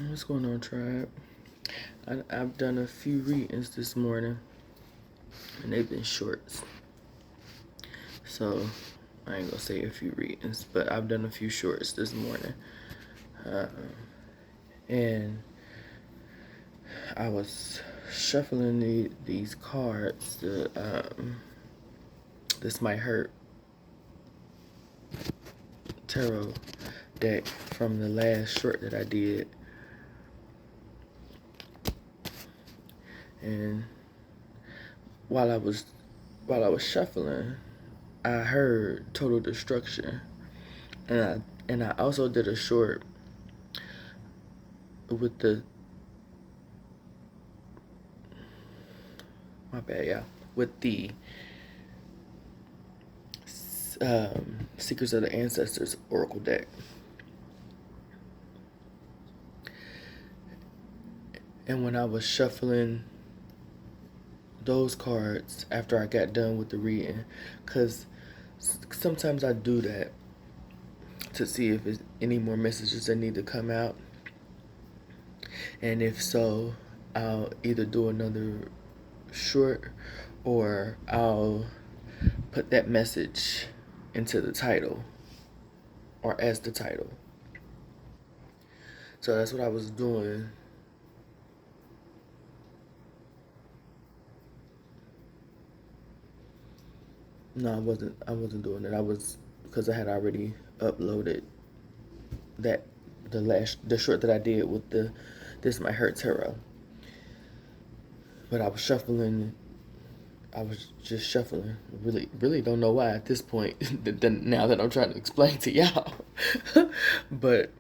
What's going on, tribe? I've done a few readings this morning, and they've been shorts. So I ain't gonna say a few readings, but I've done a few shorts this morning. And I was shuffling these cards. This might hurt tarot deck from the last short that I did. And while I was shuffling, I heard total destruction, and I also did a short with the with the Secrets of the Ancestors Oracle deck. And when I was shuffling those cards after I got done with the reading, because sometimes I do that to see if there's any more messages that need to come out. And if so, I'll either do another short or I'll put that message into the title or as the title. So that's what I was doing. No, I wasn't doing it. I was, because I had already uploaded the short that I did with the This Might Hurt Tarot. But I was shuffling. I was just shuffling. Really don't know why at this point. Now that I'm trying to explain to y'all, but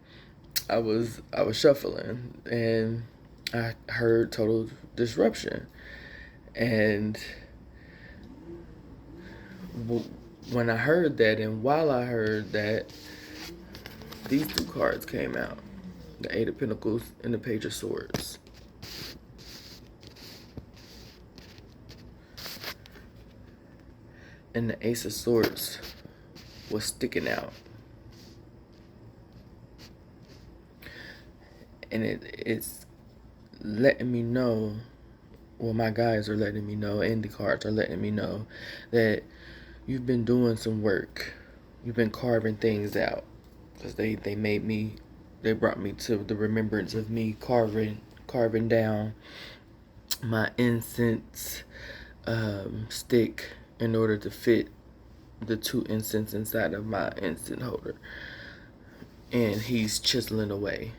I was shuffling and I heard total disruption, and when I heard that, and while I heard that, these two cards came out: the Eight of Pentacles and the Page of Swords. And the Ace of Swords was sticking out. And it's letting me know, well, my guys are letting me know, and the cards are letting me know that you've been doing some work. You've been carving things out. Because they brought me to the remembrance of me carving down my incense stick in order to fit the two incense inside of my incense holder. And he's chiseling away.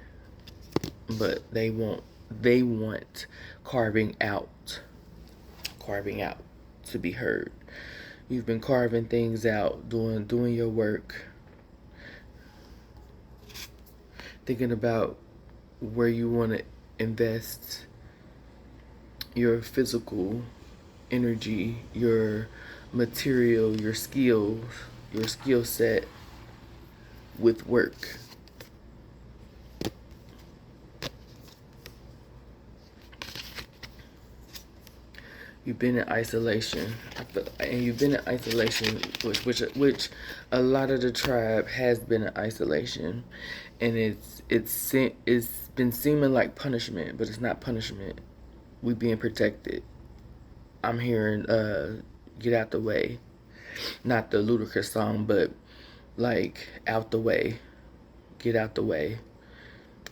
But they want carving out to be heard. You've been carving things out, doing your work, thinking about where you want to invest your physical energy, your material, your skills, your skill set with work. You've been in isolation, and you've been in isolation, which a lot of the tribe has been in isolation, and it's been seeming like punishment, but it's not punishment. We being protected. I'm hearing "Get Out the Way," not the ludicrous song, but like out the way, get out the way,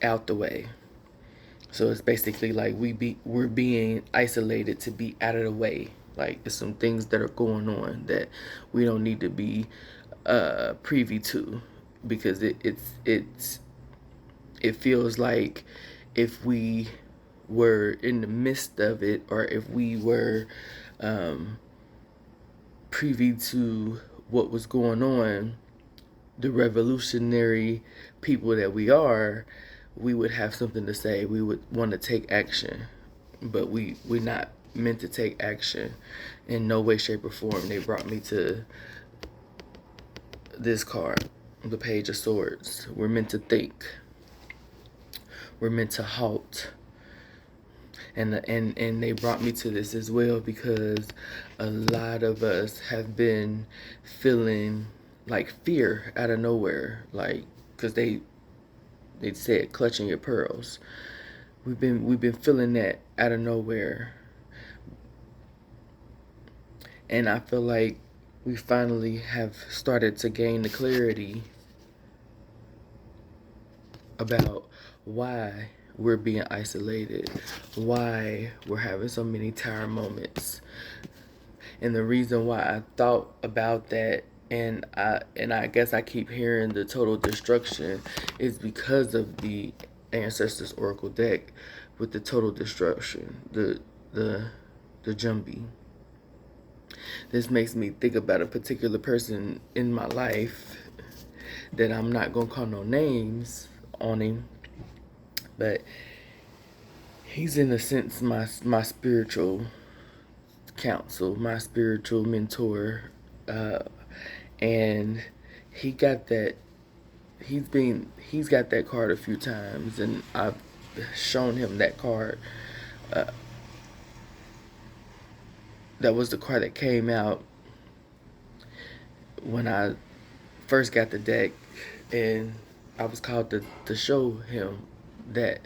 out the way. So it's basically like we're being isolated to be out of the way. Like there's some things that are going on that we don't need to be privy to, because it feels like if we were in the midst of it, or if we were privy to what was going on, the revolutionary people that we are, we would have something to say. We would want to take action, but we're not meant to take action in no way, shape, or form. They brought me to this card, the Page of Swords. We're meant to think. We're meant to halt. And they brought me to this as well because a lot of us have been feeling like fear out of nowhere, like because they said clutching your pearls. We've been feeling that out of nowhere. And I feel like we finally have started to gain the clarity about why we're being isolated, why we're having so many tired moments. And the reason why I thought about that, and I guess I keep hearing the total destruction, is because of the Ancestors Oracle deck with the total destruction, the Jumbie. This makes me think about a particular person in my life that I'm not gonna call no names on him, but he's in a sense my spiritual counsel, my spiritual mentor, and he got that. He's got that card a few times, and I've shown him that card. That was the card that came out when I first got the deck, and I was called to show him that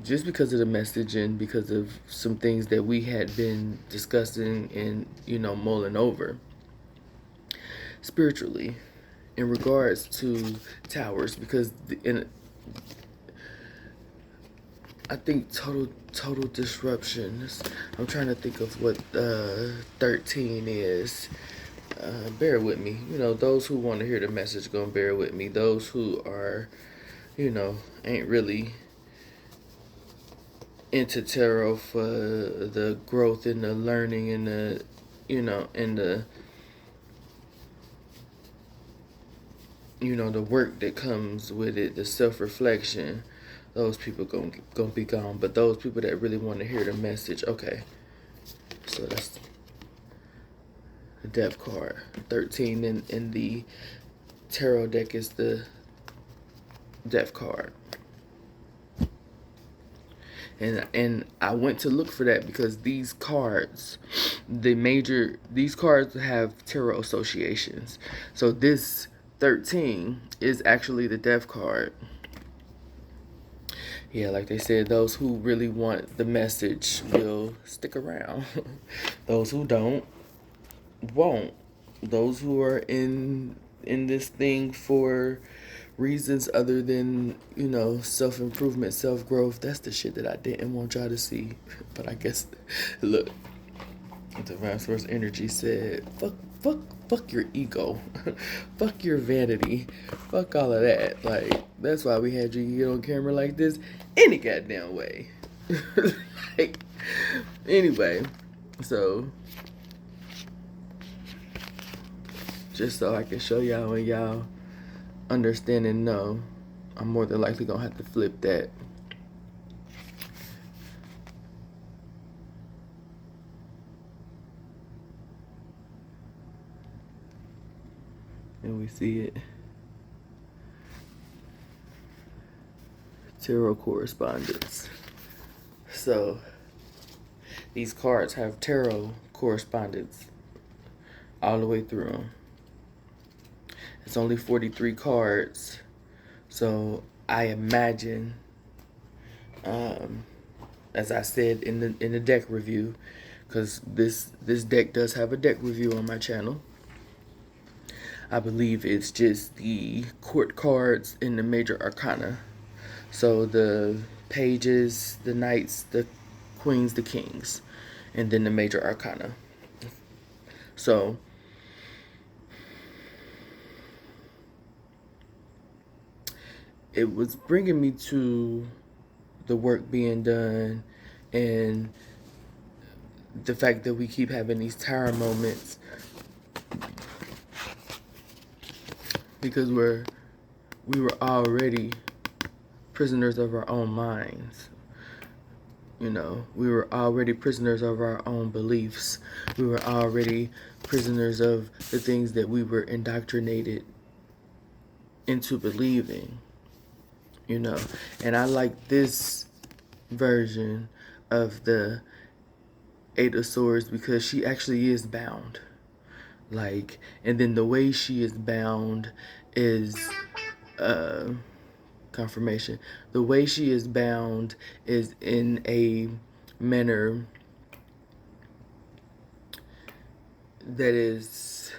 just because of the message and because of some things that we had been discussing and mulling over spiritually in regards to towers, because I think total disruptions. I'm trying to think of what 13 is. Bear with me. Those who want to hear the message gonna bear with me. Those who are, ain't really into tarot for the growth and the learning and the, and the work that comes with it, the self-reflection. Those people gonna be gone. But those people that really want to hear the message, okay. So that's the Death card. 13 in the tarot deck is the Death card. And I went to look for that because these cards, these cards have tarot associations. So this 13 is actually the Death card. Yeah, like they said, those who really want the message will stick around. Those who don't won't. Those who are in this thing for reasons other than, self-improvement, self-growth, that's the shit that I didn't want y'all to see. But I guess, look, Divine Source Energy said, fuck your ego. Fuck your vanity. Fuck all of that. Like, that's why we had you get on camera like this any goddamn way. Like, anyway, so just so I can show y'all and y'all understand and know, I'm more than likely gonna have to flip that. And we see it. Tarot correspondence. So these cards have tarot correspondence all the way through them. It's only 43 cards. So I imagine, as I said in the deck review, because this deck does have a deck review on my channel. I believe it's just the court cards in the major arcana. So the pages, the knights, the queens, the kings, and then the major arcana. So it was bringing me to the work being done and the fact that we keep having these tired moments because we were already prisoners of our own minds. We were already prisoners of our own beliefs. We were already prisoners of the things that we were indoctrinated into believing. And I like this version of the Eight of Swords because she actually is bound. And then the way she is bound is confirmation. The way she is bound is in a manner that is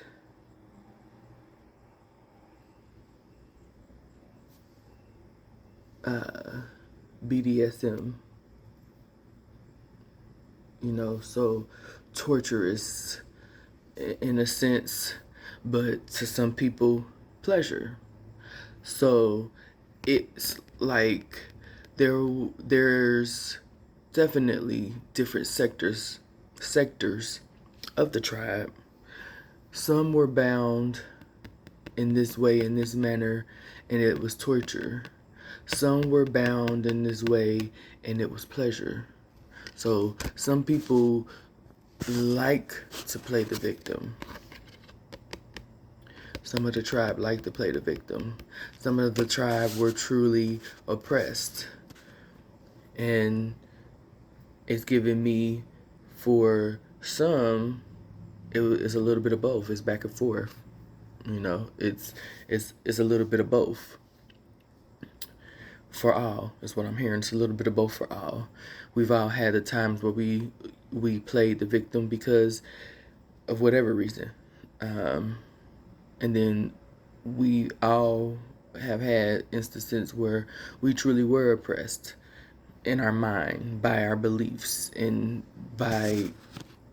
BDSM, so torturous in a sense, but to some people, pleasure. So it's like there's definitely different sectors of the tribe. Some were bound in this way, in this manner, and it was torture. Some were bound in this way, and it was pleasure. So some people like to play the victim. Some of the tribe like to play the victim. Some of the tribe were truly oppressed. And it's given me, for some, it's a little bit of both. It's back and forth. It's a little bit of both. For all is what I'm hearing. It's a little bit of both for all. We've all had the times where we played the victim because of whatever reason. And then we all have had instances where we truly were oppressed in our mind by our beliefs and by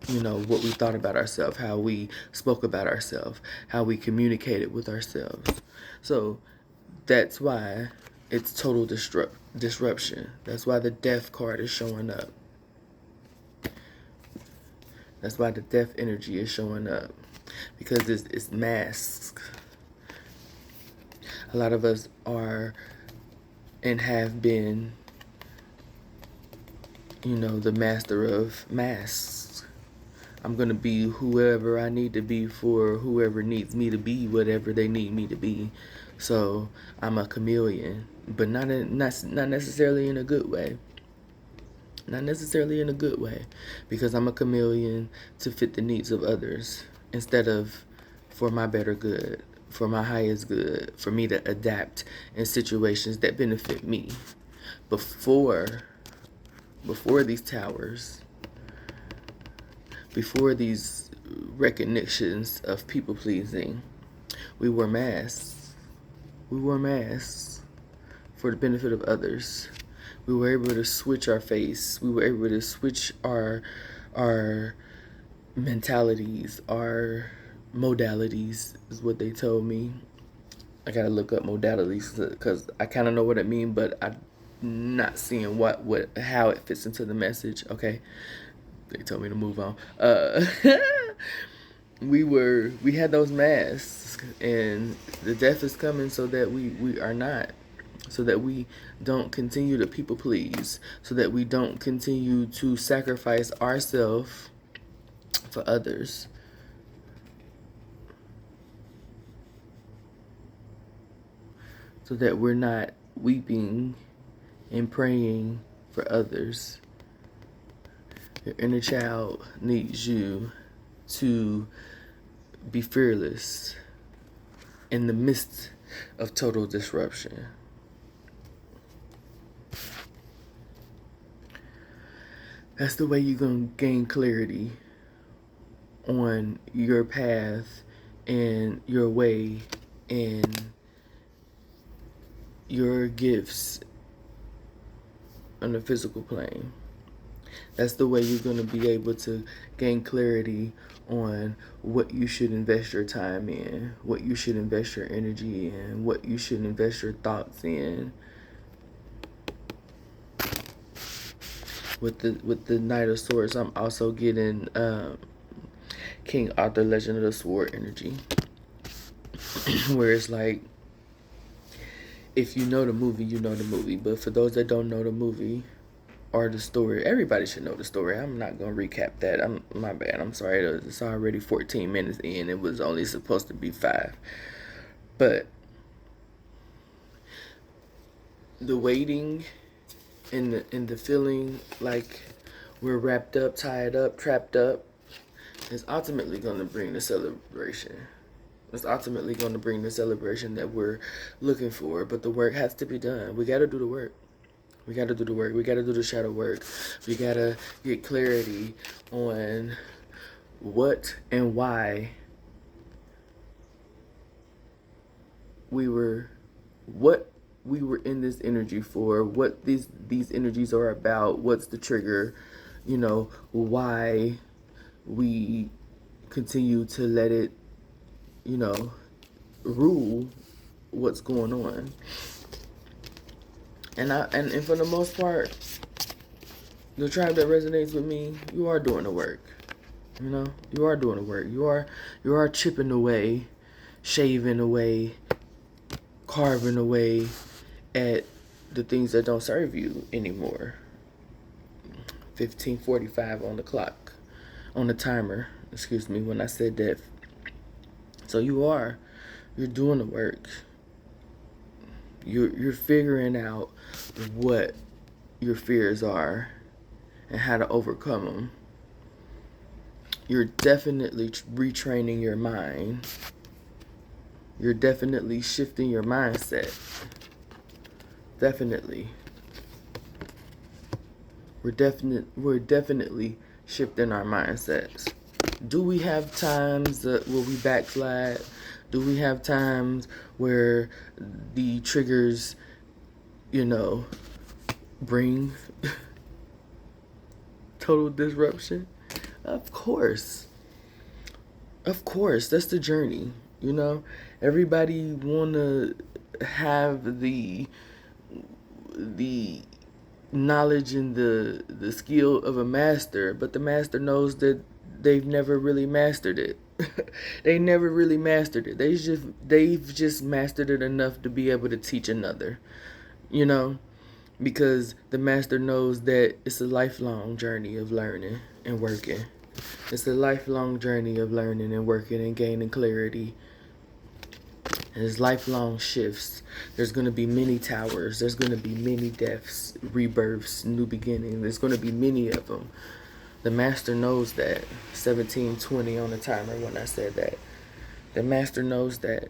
what we thought about ourselves, how we spoke about ourselves, how we communicated with ourselves. So that's why it's total disruption. That's why the death card is showing up. That's why the death energy is showing up, because it's masked. A lot of us are and have been, the master of masks. I'm going to be whoever I need to be for whoever needs me to be, whatever they need me to be. So I'm a chameleon, but not necessarily in a good way. Not necessarily in a good way, because I'm a chameleon to fit the needs of others instead of for my better good, for my highest good, for me to adapt in situations that benefit me. Before these towers, before these recognitions of people pleasing, we wore masks. We wore masks for the benefit of others. We were able to switch our face. We were able to switch our mentalities, our modalities, is what they told me. I gotta look up modalities because I kind of know what it means, but I'm not seeing how it fits into the message. Okay, they told me to move on. We had those masks, and the death is coming so that we are not. So that we don't continue to people please, so that we don't continue to sacrifice ourselves for others. So that we're not weeping and praying for others. Your inner child needs you to be fearless in the midst of total disruption. That's the way you're going to gain clarity on your path and your way and your gifts on the physical plane. That's the way you're going to be able to gain clarity on what you should invest your time in, what you should invest your energy in, what you should invest your thoughts in. With the Knight of Swords, I'm also getting King Arthur, Legend of the Sword energy, where it's like, if you know the movie, you know the movie. But for those that don't know the movie or the story, everybody should know the story. I'm not gonna recap that. My bad. I'm sorry. It's already 14 minutes in. It was only supposed to be 5. But the waiting and the feeling like we're wrapped up, tied up, trapped up, is ultimately going to bring the celebration. It's ultimately going to bring the celebration that we're looking for. But the work has to be done. We got to do the work. We got to do the work. We got to do the shadow work. We got to get clarity on what and why what we were in this energy for, what these energies are about, what's the trigger, why we continue to let it, rule what's going on. And for the most part, the tribe that resonates with me, you are doing the work. You are doing the work. You are chipping away, shaving away, carving away at the things that don't serve you anymore. 15:45 on the clock, on the timer, excuse me, when I said that. So you're doing the work. You're figuring out what your fears are and how to overcome them. You're definitely retraining your mind. You're definitely shifting your mindset. Definitely. We're definitely shifting our mindsets. Do we have times where we backslide? Do we have times where the triggers, bring total disruption? Of course. That's the journey. Everybody wanna have the knowledge and the skill of a master, but the master knows that they've never really mastered it. They never really mastered it. They've just mastered it enough to be able to teach another. Because the master knows that it's a lifelong journey of learning and working. It's a lifelong journey of learning and working and gaining clarity. And it's lifelong shifts. There's going to be many towers. There's going to be many deaths, rebirths, new beginnings. There's going to be many of them. The master knows that. 17:20 on the timer when I said that. The master knows that.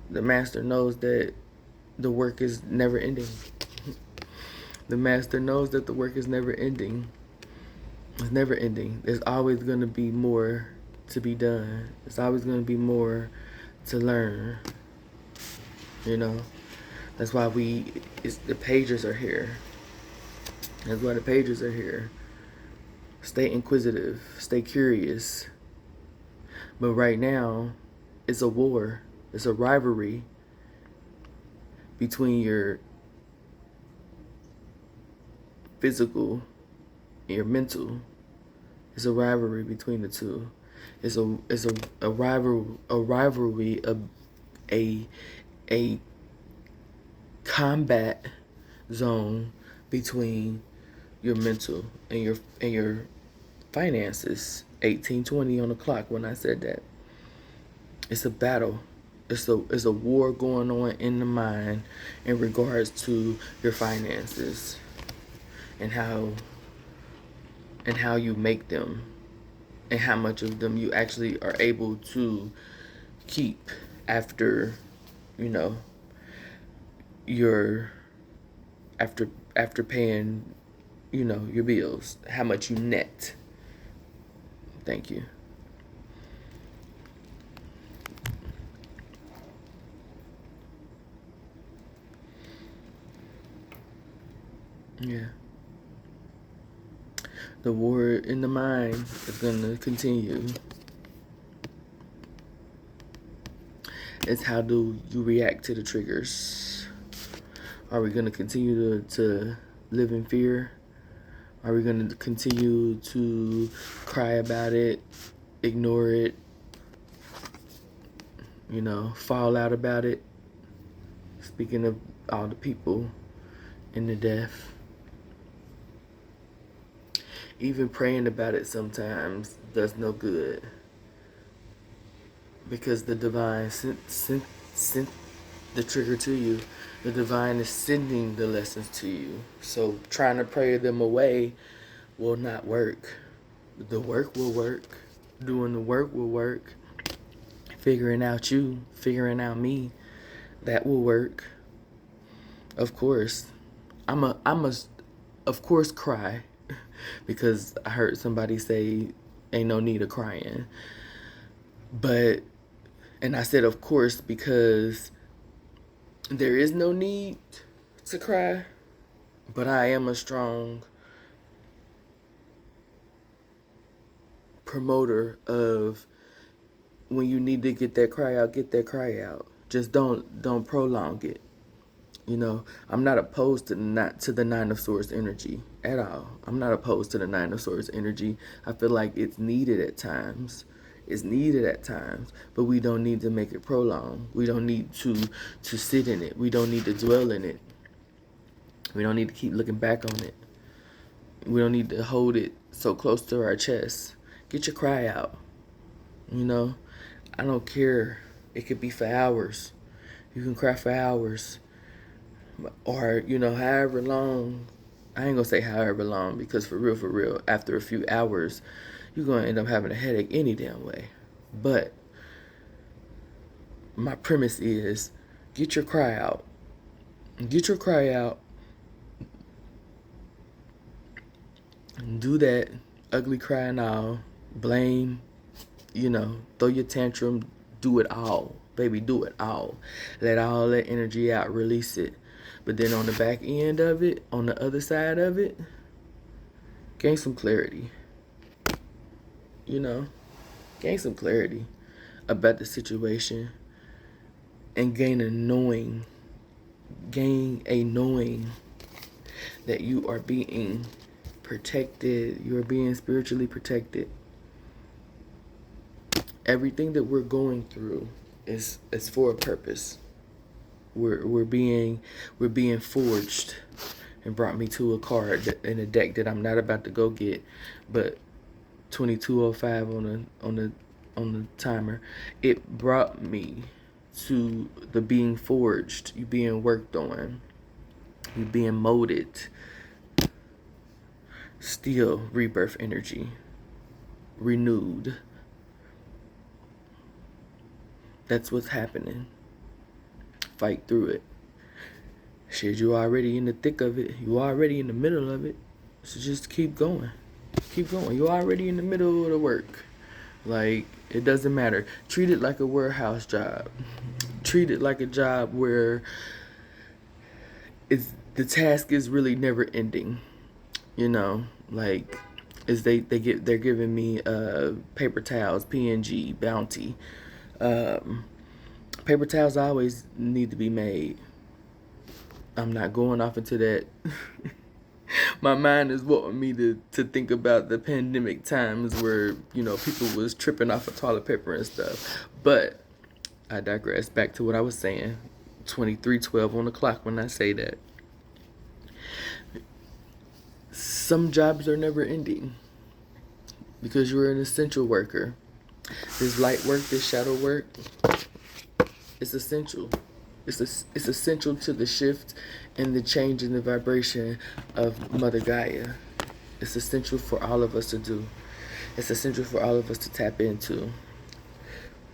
The master knows that the work is never ending. The master knows that the work is never ending. It's never ending. There's always going to be more to be done. There's always going to be more to learn. That's why the pages are here. That's why the pages are here. Stay inquisitive. Stay curious. But right now, it's a war. It's a rivalry between your physical and your mental. It's a rivalry between the two. It's a rivalry, a combat zone between your mental and your finances. 18:20 on the clock when I said that. It's a battle. It's a war going on in the mind in regards to your finances and how you make them and how much of them you actually are able to keep after your after paying your bills, how much you net. Thank you. Yeah. The war in the mind is going to continue. It's how do you react to the triggers? Are we going to continue to live in fear? Are we going to continue to cry about it, ignore it, fall out about it? Speaking of all the people in the death. Even praying about it sometimes does no good. Because the divine sent the trigger to you. The divine is sending the lessons to you. So trying to pray them away will not work. The work will work. Doing the work will work. figuring out you, figuring out me, that will work. Of course. I'm a of course cry because I heard somebody say ain't no need of crying. But and I said of course because there is no need to cry, but I am a strong promoter of when you need to get that cry out, get that cry out. Just don't prolong it. You know, I'm not opposed to the Nine of Swords energy at all. I'm not opposed to the Nine of Swords energy. I feel like it's needed at times. It's needed at times, but we don't need to make it prolonged. We don't need to sit in it. We don't need to dwell in it. We don't need to keep looking back on it. We don't need to hold it so close to our chest. Get your cry out. You know, I don't care. It could be for hours. You can cry for hours. Or, you know, however long. I ain't gonna say however long because for real, after a few hours, you're gonna end up having a headache any damn way. But my premise is get your cry out. Get your cry out. Do that ugly cry and all. Blame, you know, throw your tantrum, do it all. Baby, do it all. Let all that energy out, release it. But then on the back end of it, on the other side of it, gain some clarity. You know, gain some clarity about the situation and gain a knowing that you are being protected. You are being spiritually protected. Everything that we're going through is for a purpose. We're being forged, and brought me to a card in a deck that I'm not about to go get, but 2205 on the timer. It brought me to the being forged, you being worked on, you being molded. Still rebirth energy, renewed. That's what's happening. Fight through it. Shit, you already in the thick of it. You already in the middle of it. So just keep going. Keep going. You're already in the middle of the work. Like, it doesn't matter. Treat it like a warehouse job. Treat it like a job where the task is really never ending. You know, like they're giving me paper towels, PNG, Bounty. Paper towels always need to be made. I'm not going off into that. My mind is wanting me to think about the pandemic times where, you know, people was tripping off of toilet paper and stuff. But I digress. Back to what I was saying. 23:12 on the clock when I say that. Some jobs are never ending because you're an essential worker. This light work, this shadow work, it's essential. It's essential to the shift and the change in the vibration of Mother Gaia. It's essential for all of us to do. It's essential for all of us to tap into.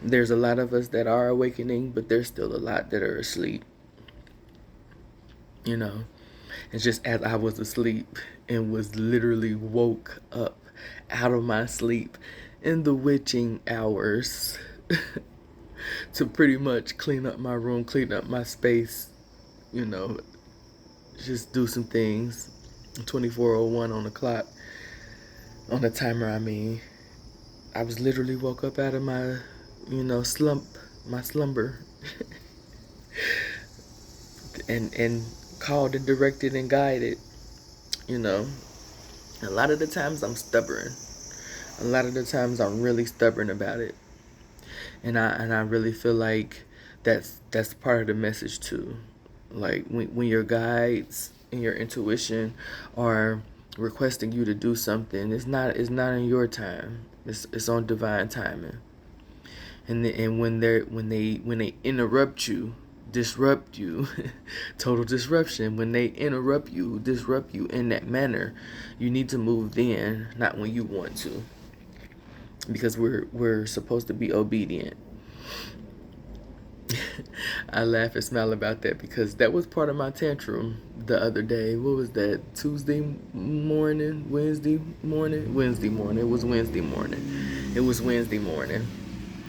There's a lot of us that are awakening, but there's still a lot that are asleep. You know, it's just as I was asleep and was literally woke up out of my sleep in the witching hours to pretty much clean up my room, clean up my space, you know, just do some things. 24:01 on the clock, on the timer, I mean. I was literally woke up out of my, you know, my slumber. and called and directed and guided, you know. A lot of the times I'm stubborn. A lot of the times I'm really stubborn about it. And I really feel like that's part of the message too. Like when your guides and your intuition are requesting you to do something, it's not in your time. It's on divine timing. And when they interrupt you, disrupt you, total disruption. When they interrupt you, disrupt you in that manner, you need to move then, not when you want to. Because we're supposed to be obedient. I laugh and smile about that because that was part of my tantrum the other day. What was that? Tuesday morning? Wednesday morning? Wednesday morning. It was Wednesday morning. It was Wednesday morning.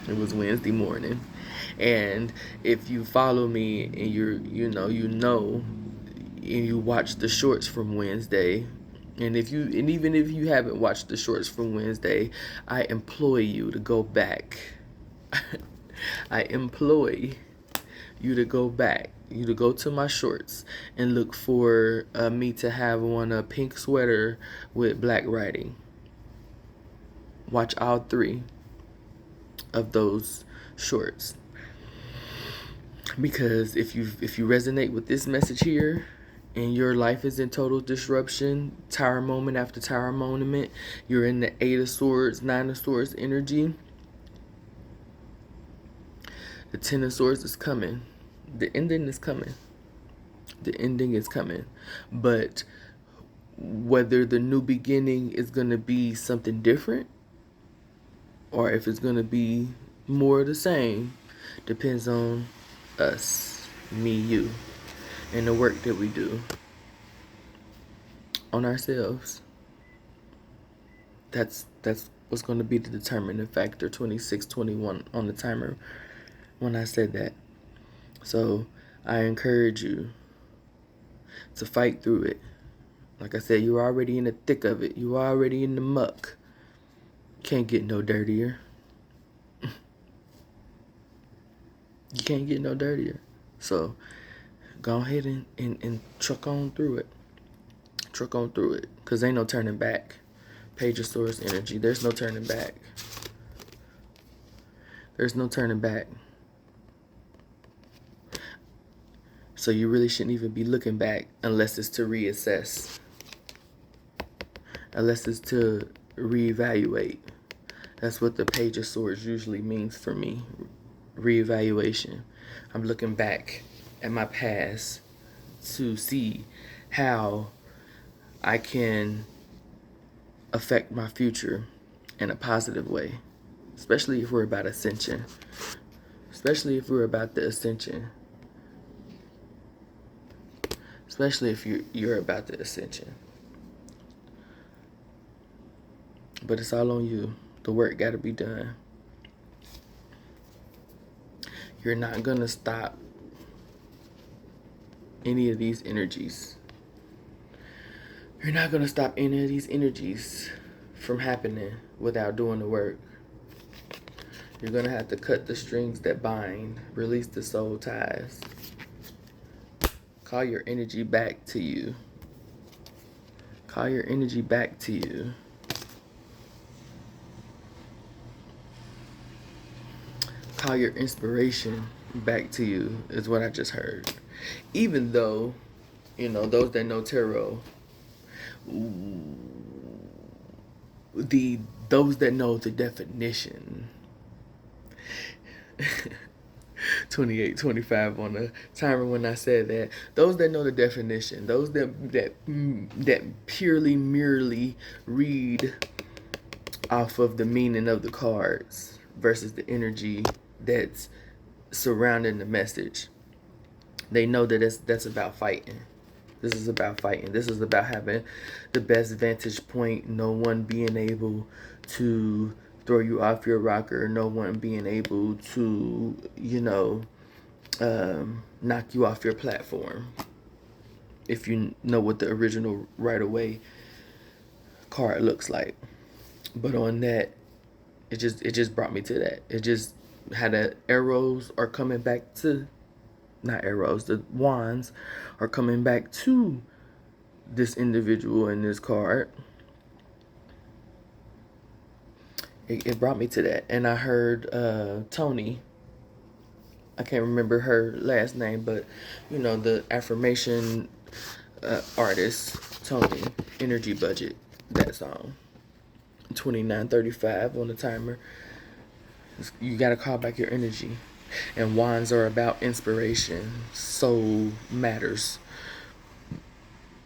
It was Wednesday morning. And if you follow me and and you watch the shorts from Wednesday, and even if you haven't watched the shorts from Wednesday, I implore you to go back. I employ you to go back, you to go to my shorts and look for me to have on a pink sweater with black writing. Watch all 3 of those shorts, because if you resonate with this message here and your life is in total disruption, tower moment after tower moment, you're in the 8 of Swords, 9 of Swords energy, the 10 of Swords is coming. The ending is coming. The ending is coming. But whether the new beginning is going to be something different or if it's going to be more of the same depends on us, me, you, and the work that we do on ourselves. That's what's going to be the determining factor. 2621 on the timer when I said that. So I encourage you to fight through it. Like I said, you're already in the thick of it. You're already in the muck. Can't get no dirtier. You can't get no dirtier. So go ahead and truck on through it. Truck on through it. Because ain't no turning back. Page of Swords energy. There's no turning back. There's no turning back. So you really shouldn't even be looking back unless it's to reassess. Unless it's to reevaluate. That's what the Page of Swords usually means for me. Reevaluation. I'm looking back at my past to see how I can affect my future in a positive way. Especially if we're about ascension. Especially if we're about the ascension. Especially if you're about the ascension. But it's all on you. The work got to be done. You're not going to stop any of these energies. You're not going to stop any of these energies from happening without doing the work. You're going to have to cut the strings that bind, release the soul ties. Call your energy back to you. Call your energy back to you. Call your inspiration back to you is what I just heard. Even though, those that know tarot, those that know the definition, 2825 on the timer when I said that, those that know the definition, those that purely merely read off of the meaning of the cards versus the energy that's surrounding the message, they know that that's about fighting. This is about fighting. This is about having the best vantage point, no one being able to throw you off your rocker, no one being able to, knock you off your platform. If you know what the original Right Away card looks like. But on that, it just brought me to that. It just had the arrows are coming back to, not arrows, the wands are coming back to this individual in this card. It brought me to that. And I heard Tony, I can't remember her last name, but the affirmation artist, Tony, Energy Budget, that song. 2935 on the timer. You got to call back your energy. And wands are about inspiration, soul matters,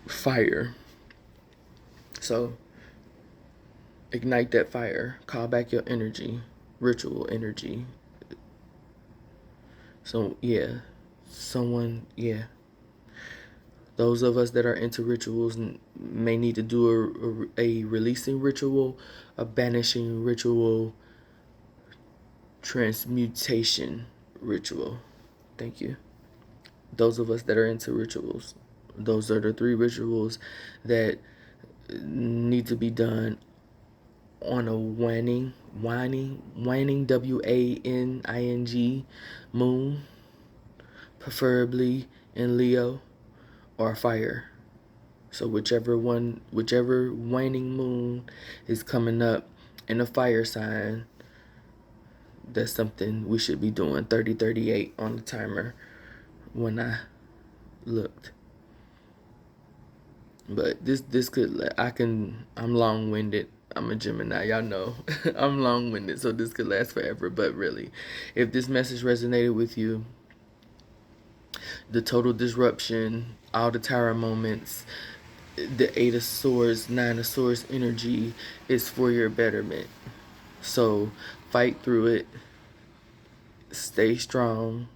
fire. So ignite that fire, call back your energy, ritual energy. So yeah, someone, yeah. Those of us that are into rituals may need to do a releasing ritual, a banishing ritual, transmutation ritual. Thank you. Those of us that are into rituals, those are the 3 rituals that need to be done on a waning, WANING moon, preferably in Leo or fire. So whichever waning moon is coming up in a fire sign, that's something we should be doing. 3038 on the timer when I looked. But this could, I'm long-winded. I'm a Gemini, y'all know. I'm long-winded, so this could last forever. But really, if this message resonated with you, the total disruption, all the tower moments, the 8 of Swords, 9 of Swords energy is for your betterment. So fight through it. Stay strong.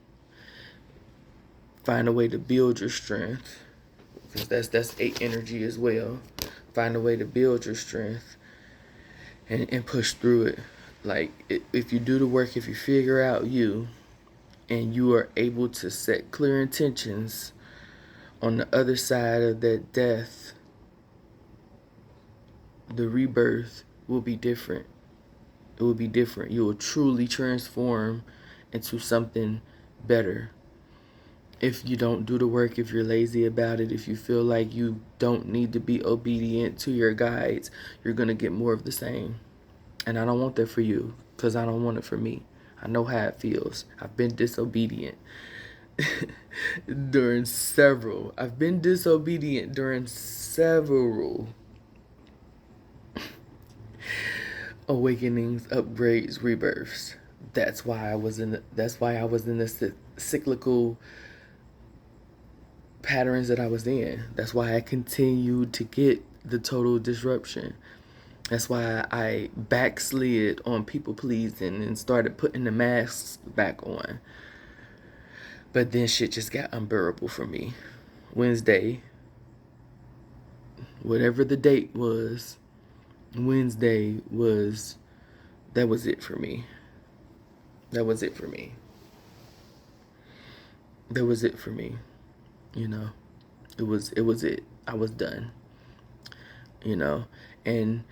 Find a way to build your strength, because that's 8 energy as well. Find a way to build your strength and push through it. Like, if you do the work, if you figure out you, and you are able to set clear intentions on the other side of that death, the rebirth will be different. It will be different. You will truly transform into something better. If you don't do the work, if you're lazy about it, if you feel like you don't need to be obedient to your guides, you're going to get more of the same. And I don't want that for you, because I don't want it for me. I know how it feels. I've been disobedient I've been disobedient during several awakenings, upgrades, rebirths. That's why I was in the cyclical patterns that I was in. That's why I continued to get the total disruption. That's why I backslid on people pleasing and started putting the masks back on. But then shit just got unbearable for me. Wednesday, whatever the date was, Wednesday was, that was it for me. That was it for me. That was it for me. You know, it was it. I was done. You know, and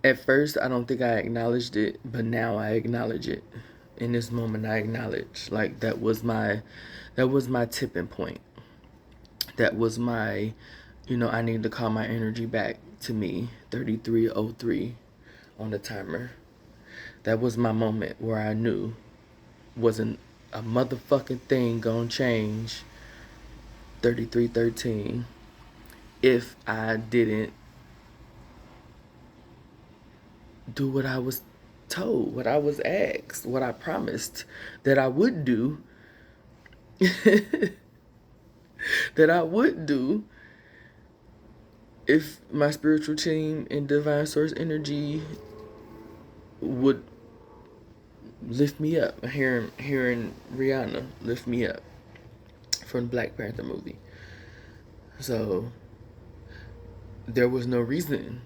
at first I don't think I acknowledged it, but now I acknowledge it. In this moment I acknowledge, like, that was my tipping point. That was my, I need to call my energy back to me. 3303 on the timer. That was my moment where I knew wasn't a motherfucking thing gonna change. 3313 if I didn't do what I was told, what I was asked, what I promised that I would do. That I would do if my spiritual team and divine source energy would lift me up. Hearing Rihanna lift me up from the Black Panther movie. So there was no reason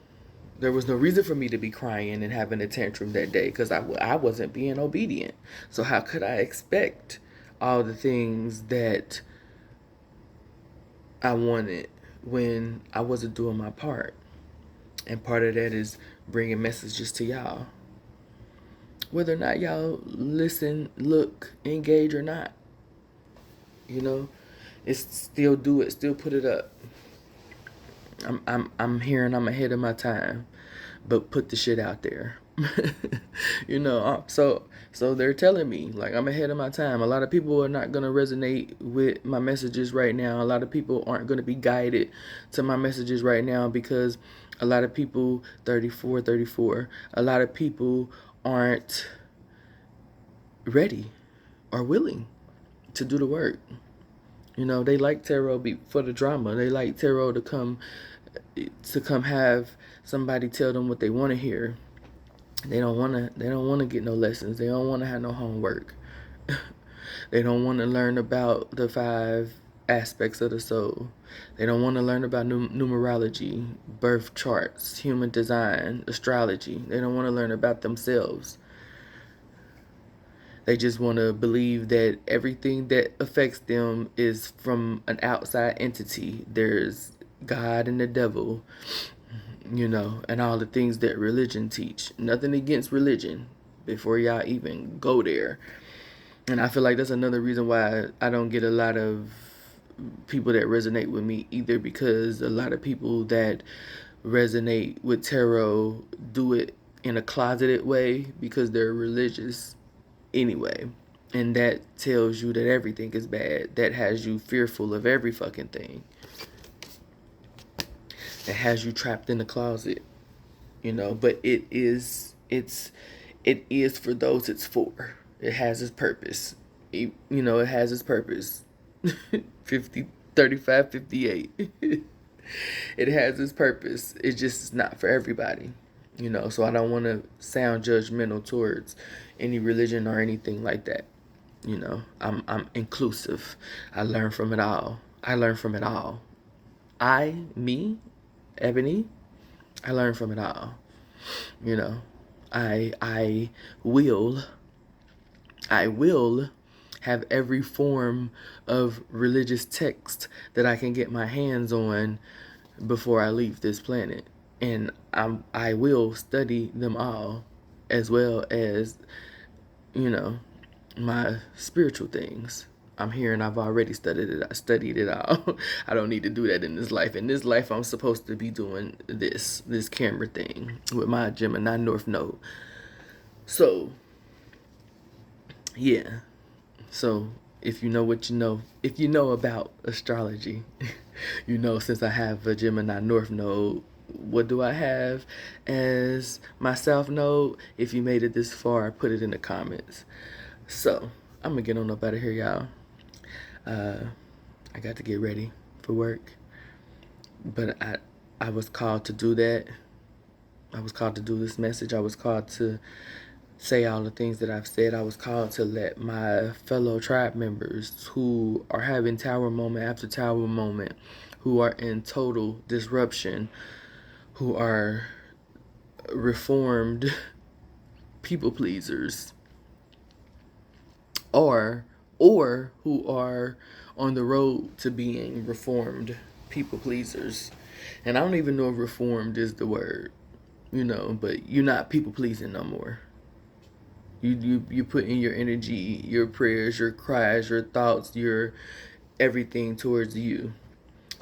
for me to be crying and having a tantrum that day, because I wasn't being obedient. So how could I expect all the things that I wanted when I wasn't doing my part? And part of that is bringing messages to y'all. Whether or not y'all listen, look, engage or not. It's still do it, still put it up. I'm hearing I'm ahead of my time, but put the shit out there. So they're telling me, like, I'm ahead of my time. A lot of people are not going to resonate with my messages right now. A lot of people aren't going to be guided to my messages right now, because a lot of people, 34, a lot of people aren't ready or willing to do the work. They like tarot for the drama. They like tarot to come have somebody tell them what they want to hear. They don't want to get no lessons. They don't want to have no homework. They don't want to learn about the 5 aspects of the soul. They don't want to learn about numerology, birth charts, human design, astrology. They don't want to learn about themselves. They just want to believe that everything that affects them is from an outside entity. There's God and the devil, and all the things that religion teach. Nothing against religion before y'all even go there. And I feel like that's another reason why I don't get a lot of people that resonate with me either, because a lot of people that resonate with tarot do it in a closeted way because they're religious anyway. And that tells you that everything is bad. That has you fearful of every fucking thing. It has you trapped in the closet, but it is for those it's for. It has its purpose. It has its purpose. 50, 35, 58. It has its purpose. It's just not for everybody. So I don't want to sound judgmental towards any religion or anything like that. I'm inclusive. I learn from it all. Me, Ebony, I learn from it all. I will have every form of religious text that I can get my hands on before I leave this planet. And I will study them all, as well as, my spiritual things. I'm here and I've already studied it all. I don't need to do that in this life. In this life, I'm supposed to be doing this camera thing with my Gemini North Node. So, yeah. So, if you know what you know, if you know about astrology, since I have a Gemini North Node, what do I have as my South Node? If you made it this far, put it in the comments. So, I'm going to get on up out of here, y'all. I got to get ready for work. But I was called to do that. I was called to do this message. I was called to say all the things that I've said. I was called to let my fellow tribe members who are having tower moment after tower moment, who are in total disruption, who are reformed people pleasers, or who are on the road to being reformed people pleasers. And I don't even know if reformed is the word, but you're not people pleasing no more. You put in your energy, your prayers, your cries, your thoughts, your everything towards you.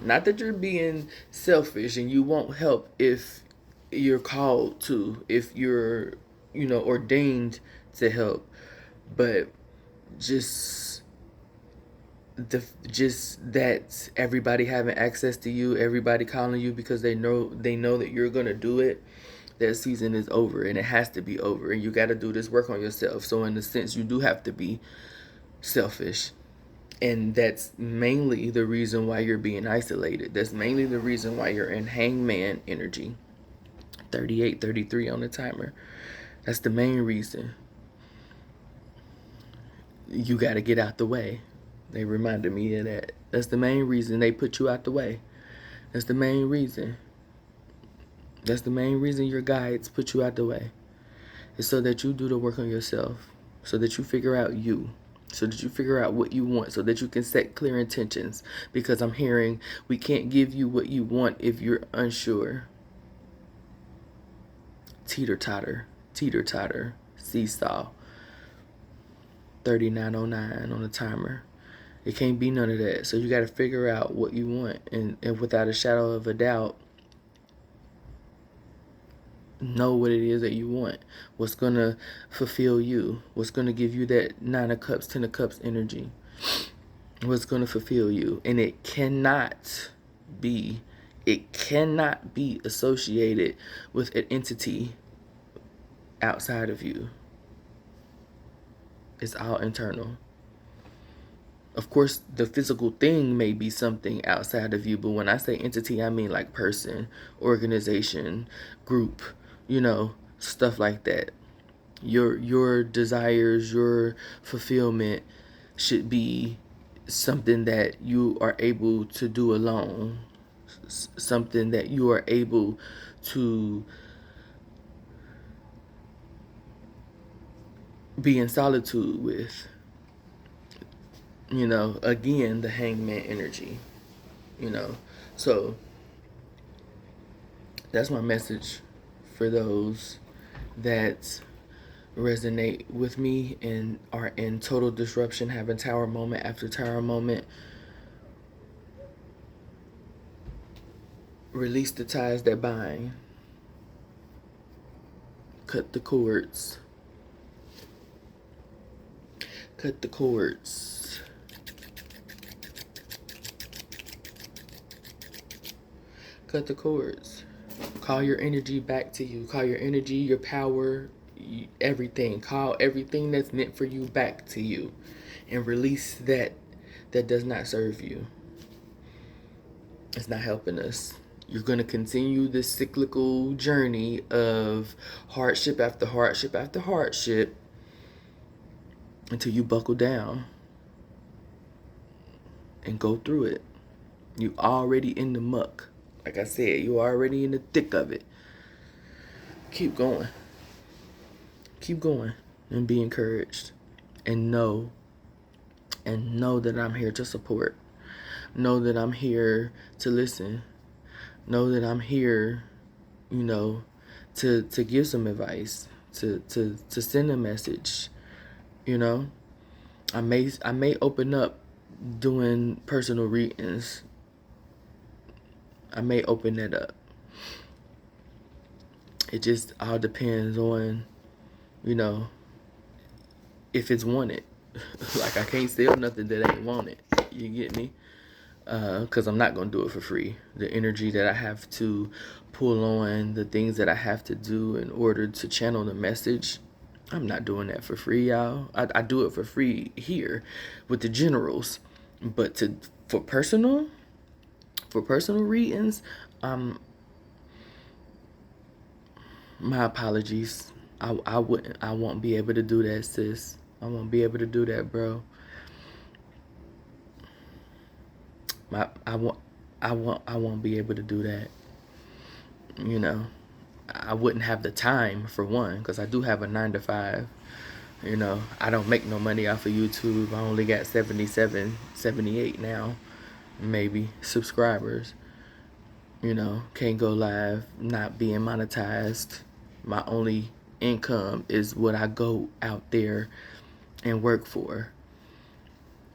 Not that you're being selfish and you won't help if you're called to, if you're, ordained to help, but just that everybody having access to you, everybody calling you because they know that you're gonna do it. That season is over, and it has to be over, and you got to do this work on yourself. So in a sense, you do have to be selfish, and that's mainly the reason why you're being isolated. That's mainly the reason why you're in hangman energy. 38, 33 on the timer. That's the main reason. You got to get out the way. They reminded me of that. That's the main reason they put you out the way. That's the main reason. That's the main reason your guides put you out the way. It's so that you do the work on yourself. So that you figure out you. So that you figure out what you want. So that you can set clear intentions. Because I'm hearing we can't give you what you want if you're unsure. Teeter-totter. Teeter-totter. Seesaw. 3909 on the timer. It can't be none of that. So you got to figure out what you want. And without a shadow of a doubt, know what it is that you want. What's going to fulfill you. What's going to give you that 9 of Cups, 10 of Cups energy. What's going to fulfill you. And it cannot be associated with an entity outside of you. It's all internal. Of course, the physical thing may be something outside of you, but when I say entity, I mean like person, organization, group, stuff like that. Your desires, your fulfillment should be something that you are able to do alone, something that you are able to be in solitude with. Again, the hangman energy. So that's my message for those that resonate with me and are in total disruption, having tower moment after tower moment. Release the ties that bind. Cut the cords. Cut the cords. Cut the cords. Call your energy back to you. Call your energy, your power, everything. Call everything that's meant for you back to you. And release that does not serve you. It's not helping us. You're going to continue this cyclical journey of hardship after hardship after hardship until you buckle down and go through it. You already in the muck. Like I said, you already in the thick of it. Keep going. Keep going and be encouraged. And know that I'm here to support. Know that I'm here to listen. Know that I'm here, to give some advice, to send a message. I may open up doing personal readings. I may open that up. It just all depends on, if it's wanted. Like, I can't sell nothing that ain't wanted. You get me? Because I'm not going to do it for free. The energy that I have to pull on, the things that I have to do in order to channel the message, I'm not doing that for free, y'all. I do it for free here with the generals. But for personal readings, my apologies. I won't be able to do that, sis. I won't be able to do that, bro. I won't be able to do that. I wouldn't have the time, for one, because I do have a 9 to 5. I don't make no money off of YouTube. I only got 77, 78 now, maybe, subscribers. Can't go live, not being monetized. My only income is what I go out there and work for.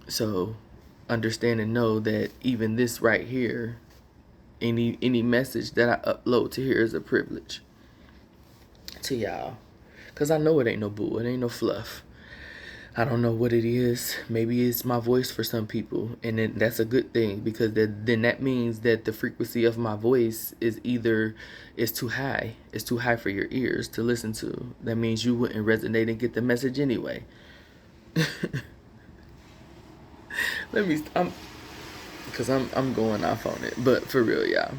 So understand and know that even this right here, any message that I upload to here is a privilege to y'all. Because I know it ain't no bull, it ain't no fluff. I don't know what it is. Maybe it's my voice for some people, and then that's a good thing, because then that means that the frequency of my voice is too high. It's too high for your ears to listen to. That means you wouldn't resonate and get the message anyway. Because I'm going off on it, but for real, y'all,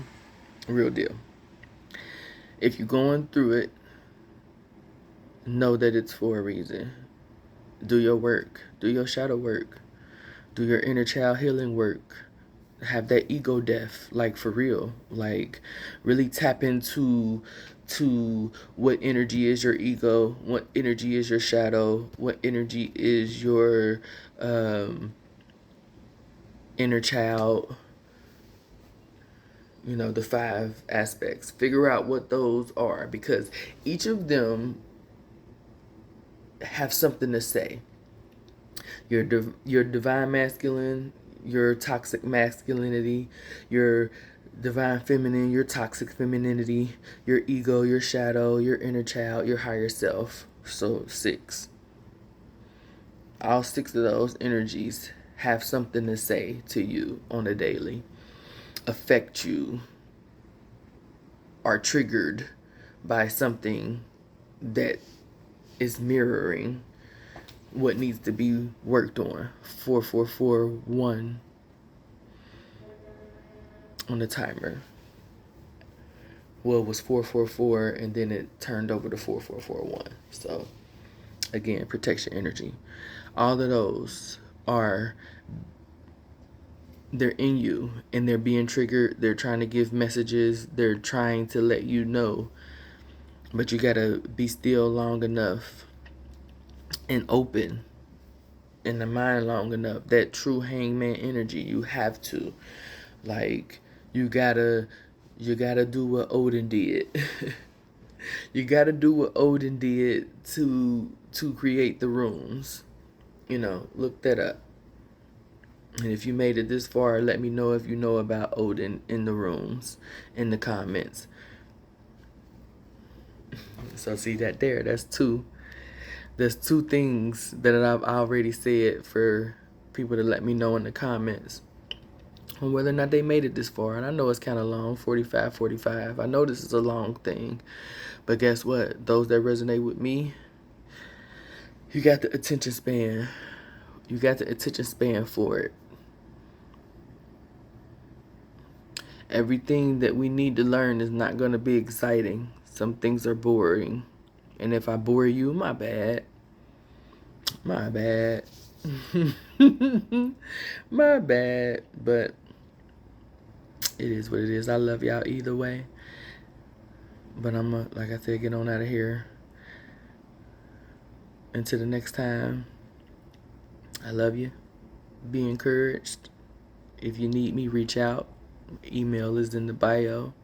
real deal. If you're going through it, know that it's for a reason. Do your work. Do your shadow work. Do your inner child healing work. Have that ego death, like, for real. Like, really tap into what energy is your ego, what energy is your shadow, what energy is your inner child. The 5 aspects. Figure out what those are, because each of them have something to say. Your divine masculine, your toxic masculinity, your divine feminine, your toxic femininity, your ego, your shadow, your inner child, your higher self. So 6. All 6 of those energies have something to say to you on a daily, affect you, are triggered by something that is mirroring what needs to be worked on. 4441 on the timer. Well, it was 444, and then it turned over to 4441. So Again, protection energy. All of those are, they're in you and they're being triggered. They're trying to give messages. They're trying to let you know. But you gotta be still long enough and open in the mind long enough. That true hangman energy, you have to. Like, you gotta do what Odin did. You gotta do what Odin did to create the runes. Look that up. And if you made it this far, let me know if you know about Odin in the rooms, in the comments. So see that there, that's two. There's two things that I've already said for people to let me know in the comments on whether or not they made it this far. And I know it's kind of long, 45. I know this is a long thing. But guess what? Those that resonate with me, you got the attention span. You got the attention span for it. Everything that we need to learn is not going to be exciting. Some things are boring. And if I bore you, my bad. My bad. My bad. But it is what it is. I love y'all either way. But I'm going to, like I said, get on out of here. Until the next time, I love you. Be encouraged. If you need me, reach out. Email is in the bio.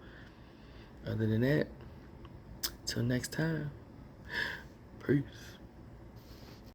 Other than that, till next time, peace.